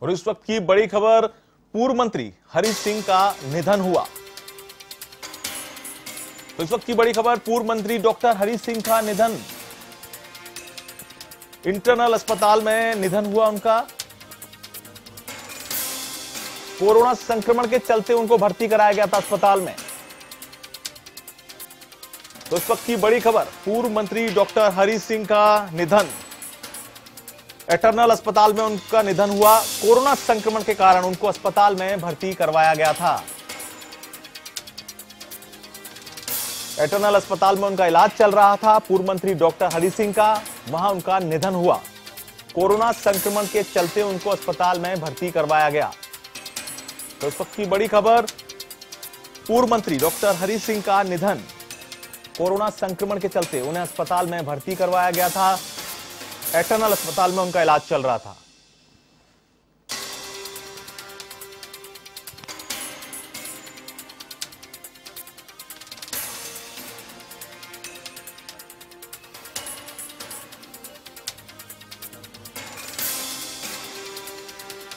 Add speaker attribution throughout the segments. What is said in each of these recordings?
Speaker 1: और इस वक्त की बड़ी खबर, पूर्व मंत्री हरीश सिंह का निधन हुआ। तो इस वक्त की बड़ी खबर, पूर्व मंत्री डॉक्टर हरीश सिंह का निधन, इंटरनल अस्पताल में निधन हुआ उनका। कोरोना संक्रमण के चलते उनको भर्ती कराया गया था अस्पताल में। तो इस वक्त की बड़ी खबर, पूर्व मंत्री डॉक्टर हरीश सिंह का निधन, इंटरनल अस्पताल में उनका निधन हुआ। कोरोना संक्रमण के कारण उनको अस्पताल में भर्ती करवाया गया था। इंटरनल अस्पताल में उनका इलाज चल रहा था, पूर्व मंत्री डॉक्टर हरीश सिंह का, वहां उनका निधन हुआ। कोरोना संक्रमण के चलते उनको अस्पताल में भर्ती करवाया गया। तो इस वक्त की बड़ी खबर, पूर्व मंत्री डॉक्टर हरीश सिंह का निधन, कोरोना संक्रमण के चलते उन्हें अस्पताल में भर्ती करवाया गया था। इंटरनल अस्पताल में उनका इलाज चल रहा था।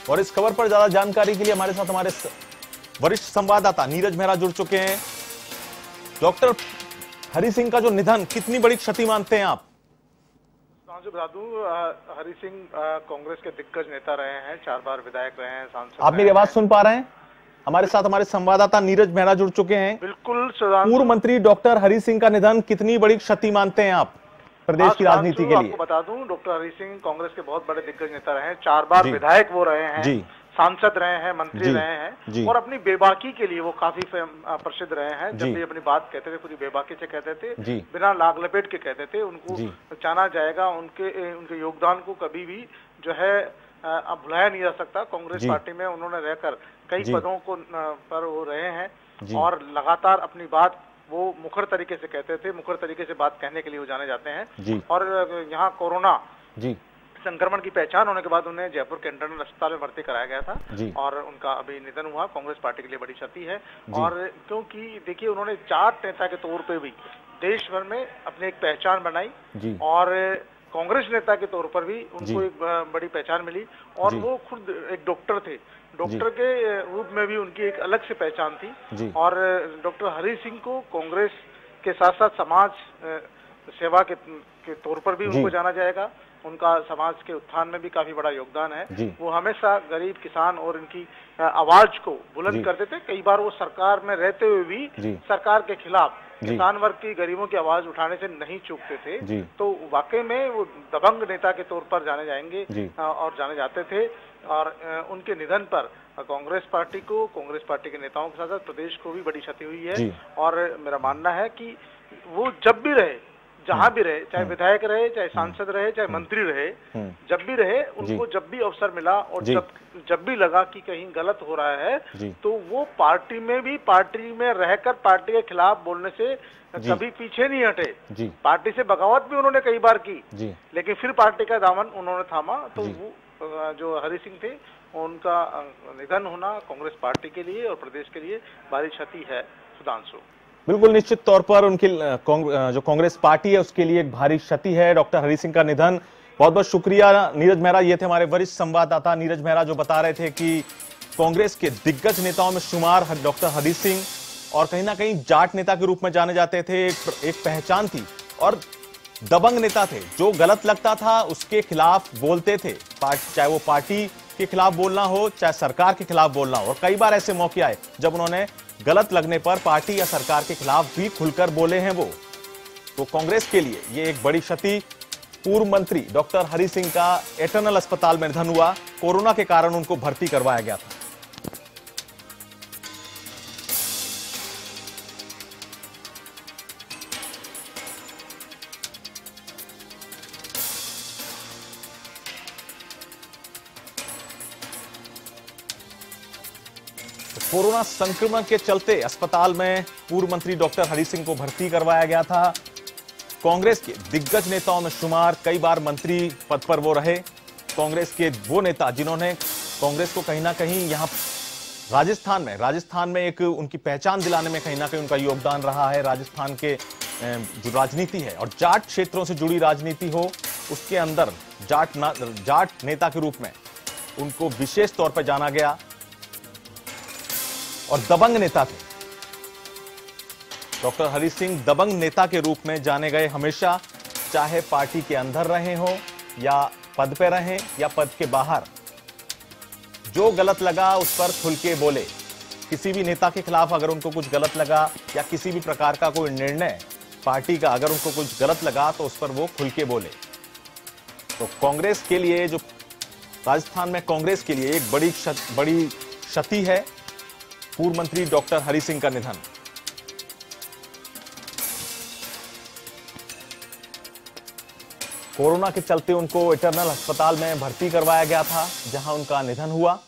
Speaker 1: और इस खबर पर ज्यादा जानकारी के लिए हमारे साथ हमारे वरिष्ठ संवाददाता नीरज मेहरा जुड़ चुके हैं। डॉक्टर हरीश सिंह का जो निधन, कितनी बड़ी क्षति मानते हैं आप?
Speaker 2: हरीश सिंह कांग्रेस के दिग्गज नेता रहे हैं, 4 बार विधायक रहे हैं, सांसद।
Speaker 1: आप मेरी आवाज सुन पा रहे हैं? हमारे साथ हमारे संवाददाता नीरज मेहरा जुड़ चुके हैं।
Speaker 2: बिल्कुल।
Speaker 1: पूर्व मंत्री डॉक्टर हरीश सिंह का निधन, कितनी बड़ी क्षति मानते हैं आप प्रदेश की राजनीति के लिए?
Speaker 2: आपको बता दूं, डॉक्टर हरीश सिंह कांग्रेस के बहुत बड़े दिग्गज नेता रहे हैं, 4 बार विधायक वो रहे हैं, सांसद रहे हैं, मंत्री रहे हैं, और अपनी बेबाकी के लिए वो काफी प्रसिद्ध रहे हैं। जब भी अपनी बात कहते थे पूरी बेबाकी से कहते थे, बिना लाग लपेट के कहते थे। उनको जाना जाएगा, उनके योगदान को कभी भी जो है अब भुलाया नहीं जा सकता। कांग्रेस पार्टी में उन्होंने रहकर कई पदों को पर वो रहे हैं और लगातार अपनी बात वो मुखर तरीके से कहते थे। मुखर तरीके से बात कहने के लिए वो जाने जाते हैं। और यहाँ कोरोना संक्रमण की पहचान होने के बाद उन्हें जयपुर के इंटरनल अस्पताल में भर्ती कराया गया था और उनका अभी निधन हुआ। कांग्रेस पार्टी के लिए बड़ी क्षति है। और क्योंकि देखिए, उन्होंने जाट नेता के तौर पे भी देश भर में अपनी एक पहचान बनाई और कांग्रेस नेता के तौर पर भी उनको एक बड़ी पहचान मिली। और वो खुद एक डॉक्टर थे, डॉक्टर के रूप में भी उनकी एक अलग से पहचान थी। और डॉक्टर हरीश सिंह को कांग्रेस के साथ साथ समाज सेवा के तौर पर भी उनको जाना जाएगा। उनका समाज के उत्थान में भी काफी बड़ा योगदान है। वो हमेशा गरीब किसान और इनकी आवाज को बुलंद करते थे। कई बार वो सरकार में रहते हुए भी सरकार के खिलाफ किसान वर्ग की, गरीबों की आवाज उठाने से नहीं चूकते थे। तो वाकई में वो दबंग नेता के तौर पर जाने जाएंगे और जाने जाते थे। और उनके निधन पर कांग्रेस पार्टी को, कांग्रेस पार्टी के नेताओं के साथ साथ प्रदेश को भी बड़ी क्षति हुई है। और मेरा मानना है कि वो जब भी रहे, जहां भी रहे, चाहे विधायक रहे, चाहे सांसद रहे, चाहे मंत्री रहे, जब भी रहे, उनको जब भी अवसर मिला और जब भी लगा कि कहीं गलत हो रहा है, तो वो पार्टी में रहकर पार्टी के खिलाफ बोलने से कभी पीछे नहीं हटे। पार्टी से बगावत भी उन्होंने कई बार की, लेकिन फिर पार्टी का दामन उन्होंने थामा। तो वो जो हरीश सिंह थे, उनका निधन होना कांग्रेस पार्टी के लिए और प्रदेश के लिए भारी क्षति है। सुधांशु,
Speaker 1: बिल्कुल निश्चित तौर पर उनकी जो कांग्रेस पार्टी है उसके लिए एक भारी क्षति है डॉक्टर हरीश सिंह का निधन। बहुत बहुत शुक्रिया नीरज मेहरा। ये थे हमारे वरिष्ठ संवाददाता नीरज मेहरा, जो बता रहे थे कि कांग्रेस के दिग्गज नेताओं में शुमार डॉक्टर हरीश सिंह, और कहीं ना कहीं जाट नेता के रूप में जाने जाते थे। एक पहचान थी और दबंग नेता थे, जो गलत लगता था उसके खिलाफ बोलते थे, चाहे वो पार्टी के खिलाफ बोलना हो, चाहे सरकार के खिलाफ बोलना हो। और कई बार ऐसे मौके आए जब उन्होंने गलत लगने पर पार्टी या सरकार के खिलाफ भी खुलकर बोले हैं वो। तो कांग्रेस के लिए ये एक बड़ी क्षति। पूर्व मंत्री डॉक्टर हरीश सिंह का इंटरनल अस्पताल में निधन हुआ, कोरोना के कारण उनको भर्ती करवाया गया था। कोरोना संक्रमण के चलते अस्पताल में पूर्व मंत्री डॉक्टर हरीश सिंह को भर्ती करवाया गया था। कांग्रेस के दिग्गज नेताओं में शुमार, कई बार मंत्री पद पर वो रहे। कांग्रेस के वो नेता जिन्होंने कांग्रेस को कहीं ना कहीं यहाँ राजस्थान में एक उनकी पहचान दिलाने में कहीं ना कहीं उनका योगदान रहा है। राजस्थान के जो राजनीति है और जाट क्षेत्रों से जुड़ी राजनीति हो, उसके अंदर जाट नेता के रूप में उनको विशेष तौर पर जाना गया और दबंग नेता थे। डॉक्टर हरि सिंह दबंग नेता के रूप में जाने गए हमेशा, चाहे पार्टी के अंदर रहे हो या पद पे रहें या पद के बाहर। जो गलत लगा उस पर खुल के बोले। किसी भी नेता के खिलाफ अगर उनको कुछ गलत लगा या किसी भी प्रकार का कोई निर्णय पार्टी का अगर उनको कुछ गलत लगा तो उस पर वो खुल के बोले। तो कांग्रेस के लिए, जो राजस्थान में कांग्रेस के लिए एक बड़ी क्षति है पूर्व मंत्री डॉक्टर हरि सिंह का निधन। कोरोना के चलते उनको इटर्नल अस्पताल में भर्ती करवाया गया था, जहां उनका निधन हुआ।